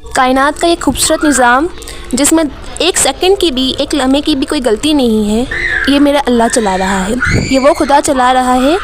कायनात का ये खूबसूरत निज़ाम जिसमें एक सेकंड की भी, एक लम्हे की भी कोई गलती नहीं है, ये मेरा अल्लाह चला रहा है। ये वो खुदा चला रहा है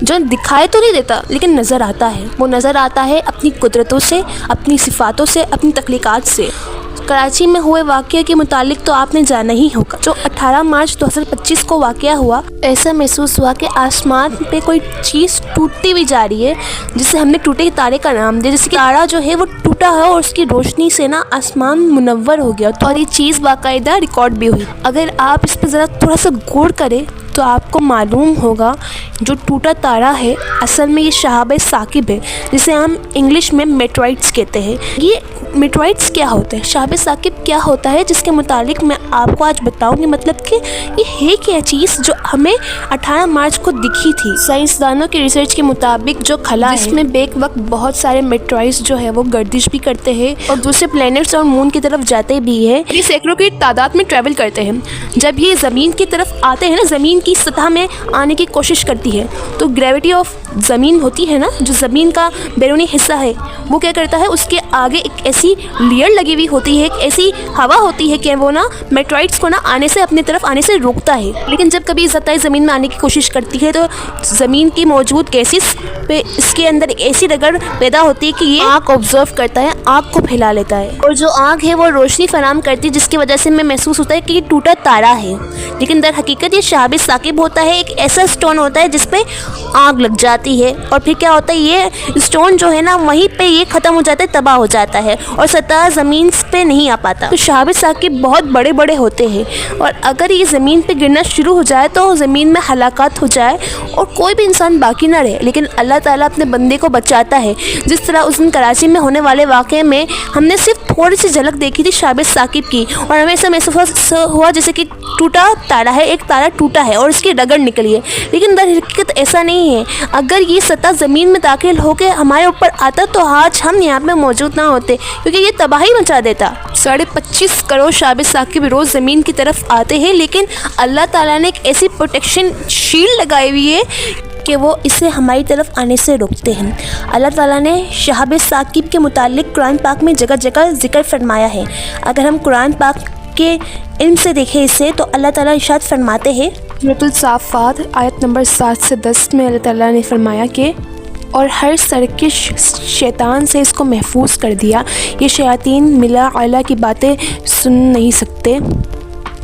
जो दिखाई तो नहीं देता लेकिन नज़र आता है। वो नज़र आता है अपनी कुदरतों से, अपनी सिफ़ातों से, अपनी तख्लीक़ात से। कराची में हुए वाक़ये के मुतालिक तो आपने जाना ही होगा। जो 18 मार्च 2025 को वाक़या हुआ, ऐसा महसूस हुआ कि आसमान पे कोई चीज़ टूटती हुई जा रही है, जिसे हमने टूटे तारे का नाम दिया। जैसे कि तारा जो है वो टूटा है और उसकी रोशनी से ना आसमान मुनव्वर हो गया, और ये चीज़ बाकायदा रिकॉर्ड भी हुई। अगर आप इस पर ज़रा थोड़ा सा गौर करें तो आपको मालूम होगा जो टूटा तारा है असल में ये शहाब साकिब है, जिसे हम इंग्लिश में मेटरॉइड्स कहते हैं। ये मेटरॉइड्स क्या होते हैं, शहाब साकिब क्या होता है, जिसके मुतालिक मैं आपको आज बताऊंगी। मतलब कि ये है क्या चीज़ जो हमें 18 मार्च को दिखी थी। साइंसदानों की रिसर्च के मुताबिक जो खला है जिसमें बेक वक्त बहुत सारे मेटरॉइड्स जो है वो गर्दिश भी करते हैं और दूसरे प्लैनेट्स और मून की तरफ जाते भी है। ये सैकड़ों की तादाद में ट्रैवल करते हैं। जब ये ज़मीन की तरफ आते हैं ना, ज़मीन की सतह में आने की कोशिश करती है, तो ग्रेविटी ऑफ ज़मीन होती है ना, जो ज़मीन का बैरूनी हिस्सा है, वो क्या करता है, उसके आगे एक ऐसी लेयर लगी हुई होती है, एक ऐसी हवा होती है कि वो ना मेटरॉइड्स को ना आने से, अपनी तरफ आने से रोकता है। लेकिन जब कभी सतह ज़मीन में आने की कोशिश करती है तो ज़मीन की मौजूद गैसेस पे इसके अंदर एक ऐसी रगड़ पैदा होती है कि ये आँख ऑब्जर्व करता है, आँख को फैला लेता है, और जो आँख है वो रोशनी फराहम करती है, जिसकी वजह से हमें महसूस होता है कि ये टूटा तारा है। लेकिन दर हकीकत ये शहाब साकिब होता है, एक ऐसा स्टोन होता है जिस पे आग लग जाती है, और फिर क्या होता है, ये स्टोन जो है ना वहीं पे ये ख़त्म हो जाता है, तबाह हो जाता है, और सतह ज़मीन पे नहीं आ पाता। तो शहाब साकिब बहुत बड़े बड़े होते हैं, और अगर ये ज़मीन पे गिरना शुरू हो जाए तो ज़मीन में हलाकत हो जाए और कोई भी इंसान बाकी ना रहे। लेकिन अल्लाह ताला अपने बंदे को बचाता है। जिस तरह उस दिन कराची में होने वाले वाक़े में हमने सिर्फ थोड़ी सी झलक देखी थी शहाब साकिब की, और हमें ऐसा महसूस हुआ जैसे कि टूटा तारा है, एक तारा टूटा है और उसकी रगड़ निकली है। लेकिन दर हकीकत ऐसा नहीं है। अगर ये सतह ज़मीन में दाखिल होकर हमारे ऊपर आता तो आज हम यहाँ पे मौजूद ना होते, क्योंकि ये तबाही मचा देता। 25.5 करोड़ शहाब साकिब रोज़ ज़मीन की तरफ आते हैं, लेकिन अल्लाह ताला ने एक ऐसी प्रोटेक्शन शील्ड लगाई हुई है कि वो इसे हमारी तरफ आने से रोकते हैं। अल्लाह ताला ने शहाब साकिब के मुतालिक कुरान पाक में जगह जगह ज़िक्र फरमाया है। अगर हम कुरान पाक के इल्म से देखें इसे, तो अल्लाह ताला इरशाद फरमाते हैं, सूरतुल साफ़ात आयत नंबर 7 से 10 में अल्लाह ताला ने फरमाया कि और हर सरकश शैतान से इसको महफूज कर दिया। ये शयातीन मिला आला की बातें सुन नहीं सकते,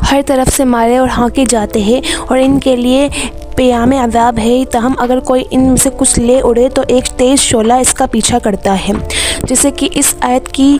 हर तरफ से मारे और हाँके जाते हैं, और इनके लिए क़याम अज़ाब है। तहम अगर कोई इनमें से कुछ ले उड़े तो एक तेज़ शोला इसका पीछा करता है। जैसे कि इस आयत की